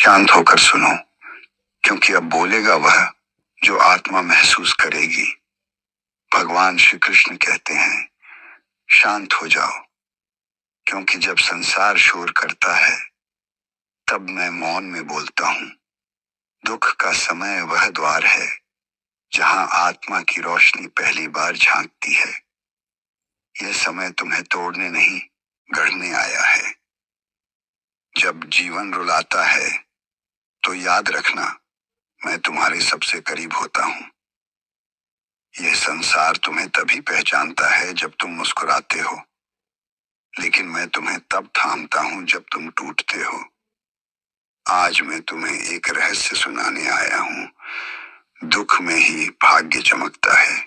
शांत होकर सुनो, क्योंकि अब बोलेगा वह जो आत्मा महसूस करेगी। भगवान श्री कृष्ण कहते हैं, शांत हो जाओ, क्योंकि जब संसार शोर करता है तब मैं मौन में बोलता हूँ। दुख का समय वह द्वार है जहां आत्मा की रोशनी पहली बार झांकती है। यह समय तुम्हें तोड़ने नहीं, गढ़ने आया है। जब जीवन रुलाता है तो याद रखना, मैं तुम्हारे सबसे करीब होता हूँ। यह संसार तुम्हें तभी पहचानता है जब तुम मुस्कुराते हो, लेकिन मैं तुम्हें तब थामता हूँ जब तुम टूटते हो। आज मैं तुम्हें एक रहस्य सुनाने आया हूँ। दुख में ही भाग्य चमकता है।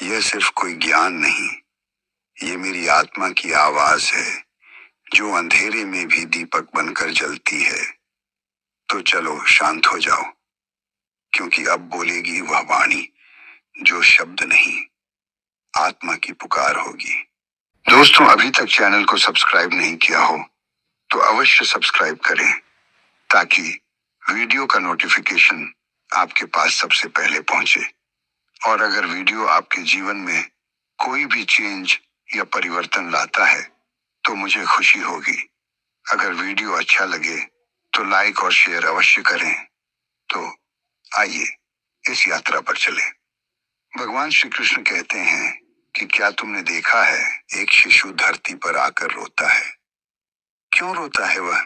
यह सिर्फ कोई ज्ञान नहीं, ये मेरी आत्मा की आवाज है जो अंधेरे में भी दीपक बनकर जलती है। तो चलो शांत हो जाओ, क्योंकि अब बोलेगी वह वाणी जो शब्द नहीं, आत्मा की पुकार होगी। दोस्तों, अभी तक चैनल को सब्सक्राइब नहीं किया हो तो अवश्य सब्सक्राइब करें, ताकि वीडियो का नोटिफिकेशन आपके पास सबसे पहले पहुंचे। और अगर वीडियो आपके जीवन में कोई भी चेंज या परिवर्तन लाता है तो मुझे खुशी होगी। अगर वीडियो अच्छा लगे तो लाइक और शेयर अवश्य करें। तो आइए इस यात्रा पर चले। भगवान श्री कृष्ण कहते हैं कि क्या तुमने देखा है, एक शिशु धरती पर आकर रोता है। क्यों रोता है वह?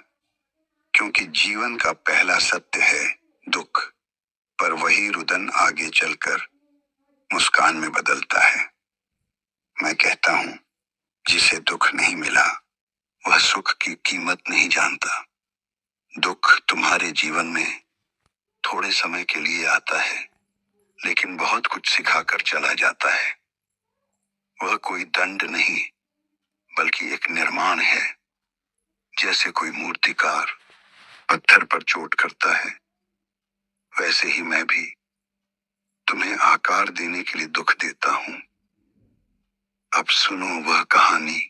क्योंकि जीवन का पहला सत्य है दुख, पर वही रुदन आगे चलकर मुस्कान में बदलता है। मैं कहता हूं, जिसे दुख नहीं मिला वह सुख की कीमत नहीं जानता। दुख तुम्हारे जीवन में थोड़े समय के लिए आता है, लेकिन बहुत कुछ सिखाकर चला जाता है। वह कोई दंड नहीं, बल्कि एक निर्माण है। जैसे कोई मूर्तिकार पत्थर पर चोट करता है, वैसे ही मैं भी तुम्हें आकार देने के लिए दुख देता हूं। अब सुनो वह कहानी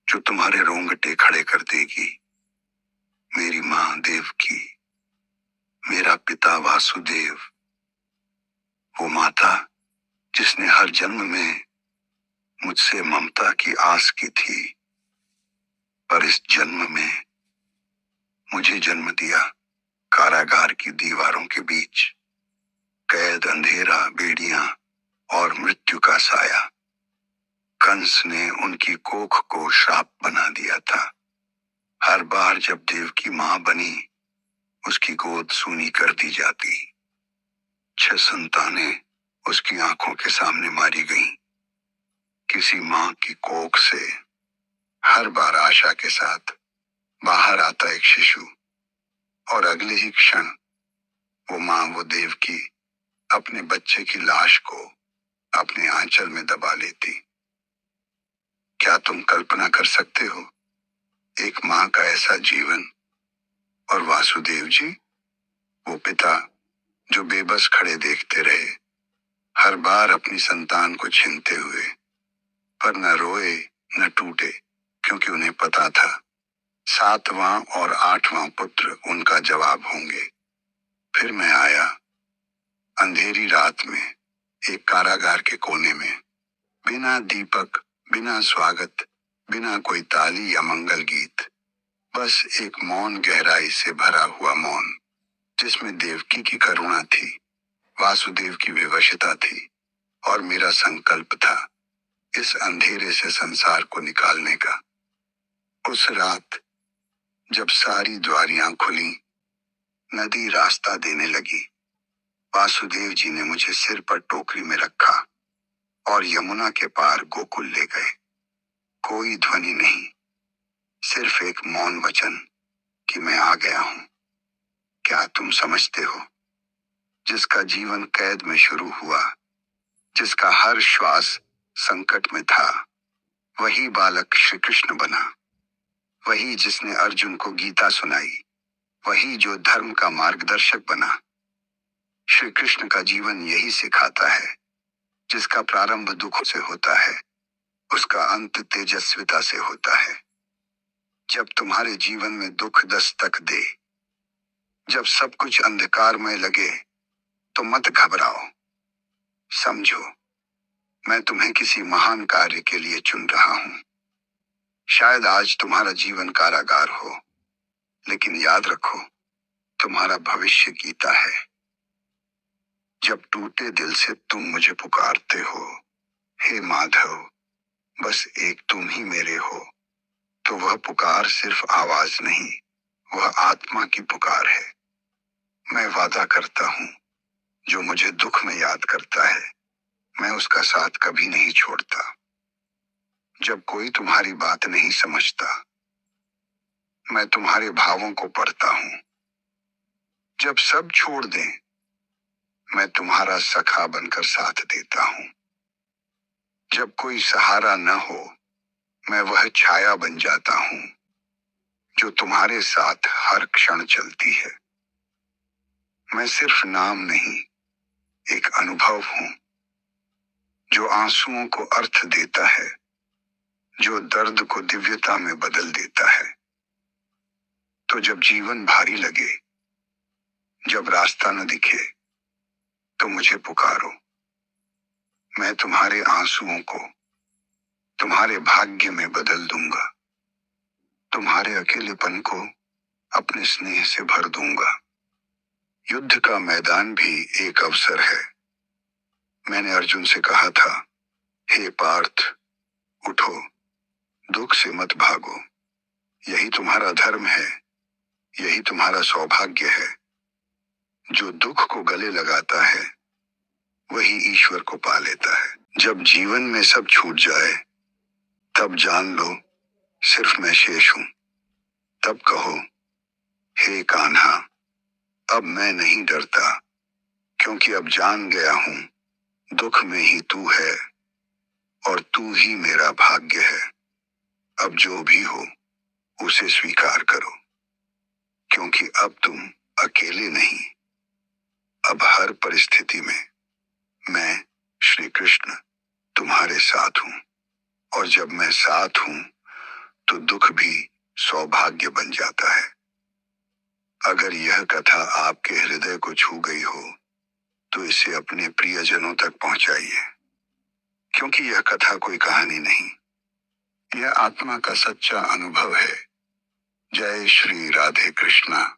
जो तुम्हारे रोंगटे खड़े कर देगी। मेरी मां देवकी, मेरा पिता वासुदेव, वो माता जिसने हर जन्म में मुझसे ममता की आस की थी, पर इस जन्म में मुझे जन्म दिया कारागार की दीवारों के बीच। कैद, अंधेरा, बेड़ियां और मृत्यु का साया। कंस ने उनकी कोख को श्राप बना दिया था। हर बार जब देवकी मां बनी, उसकी गोद सूनी कर दी जाती। 6 संतानें उसकी आंखों के सामने मारी गईं। किसी मां की कोख से हर बार आशा के साथ बाहर आता एक शिशु, और अगले ही क्षण वो मां, वो देवकी, अपने बच्चे की लाश को अपने आंचल में दबा लेती। क्या तुम कल्पना कर सकते हो एक मां का ऐसा जीवन? और वासुदेव जी, वो पिता जो बेबस खड़े देखते रहे, हर बार अपनी संतान को छीनते हुए, पर न रोए न टूटे, क्योंकि उन्हें पता था 7वां और 8वां पुत्र उनका जवाब होंगे। फिर मैं आया, अंधेरी रात में, एक कारागार के कोने में, बिना दीपक, बिना स्वागत, बिना कोई ताली या मंगल गीत, बस एक मौन, गहराई से भरा हुआ मौन, जिसमें देवकी की करुणा थी, वासुदेव की विवशता थी, और मेरा संकल्प था इस अंधेरे से संसार को निकालने का। उस रात जब सारी द्वारियां खुली, नदी रास्ता देने लगी, वासुदेव जी ने मुझे सिर पर टोकरी में रखा और यमुना के पार गोकुल ले गए। कोई ध्वनि नहीं, सिर्फ एक मौन वचन कि मैं आ गया हूं। क्या तुम समझते हो, जिसका जीवन कैद में शुरू हुआ, जिसका हर श्वास संकट में था, वही बालक श्री कृष्ण बना। वही जिसने अर्जुन को गीता सुनाई, वही जो धर्म का मार्गदर्शक बना। श्री कृष्ण का जीवन यही सिखाता है, जिसका प्रारंभ दुख से होता है, उसका अंत तेजस्विता से होता है। जब तुम्हारे जीवन में दुख दस्तक दे, जब सब कुछ अंधकारमय लगे तो मत घबराओ। समझो, मैं तुम्हें किसी महान कार्य के लिए चुन रहा हूं। शायद आज तुम्हारा जीवन कारागार हो, लेकिन याद रखो, तुम्हारा भविष्य गीता है। जब टूटे दिल से तुम मुझे पुकारते हो, हे माधव, बस एक तुम ही मेरे हो, तो वह पुकार सिर्फ आवाज नहीं, वह आत्मा की पुकार है। मैं वादा करता हूं, जो मुझे दुख में याद करता है, मैं उसका साथ कभी नहीं छोड़ता। जब कोई तुम्हारी बात नहीं समझता, मैं तुम्हारे भावों को पढ़ता हूं। जब सब छोड़ दें, मैं तुम्हारा सखा बनकर साथ देता हूं। जब कोई सहारा न हो, मैं वह छाया बन जाता हूं, जो तुम्हारे साथ हर क्षण चलती है। मैं सिर्फ नाम नहीं, एक अनुभव हूं, जो आंसुओं को अर्थ देता है, जो दर्द को दिव्यता में बदल देता है। तो जब जीवन भारी लगे, जब रास्ता न दिखे, तो मुझे पुकारो। मैं तुम्हारे आंसुओं को तुम्हारे भाग्य में बदल दूंगा। तुम्हारे अकेलेपन को अपने स्नेह से भर दूंगा। युद्ध का मैदान भी एक अवसर है। मैंने अर्जुन से कहा था, हे पार्थ, उठो, दुख से मत भागो। यही तुम्हारा धर्म है, यही तुम्हारा सौभाग्य है। जो दुख को गले लगाता है, वही ईश्वर को पा लेता है। जब जीवन में सब छूट जाए, तब जान लो सिर्फ मैं शेष हूं। तब कहो, हे कान्हा, अब मैं नहीं डरता, क्योंकि अब जान गया हूं, दुख में ही तू है और तू ही मेरा भाग्य है। अब जो भी हो, उसे स्वीकार करो, क्योंकि अब तुम अकेले नहीं। अब हर परिस्थिति में मैं, श्री कृष्ण, तुम्हारे साथ हूं। और जब मैं साथ हूं, तो दुख भी सौभाग्य बन जाता है। अगर यह कथा आपके हृदय को छू गई हो, तो इसे अपने प्रियजनों तक पहुंचाइए, क्योंकि यह कथा कोई कहानी नहीं, यह आत्मा का सच्चा अनुभव है। जय श्री राधे कृष्णा।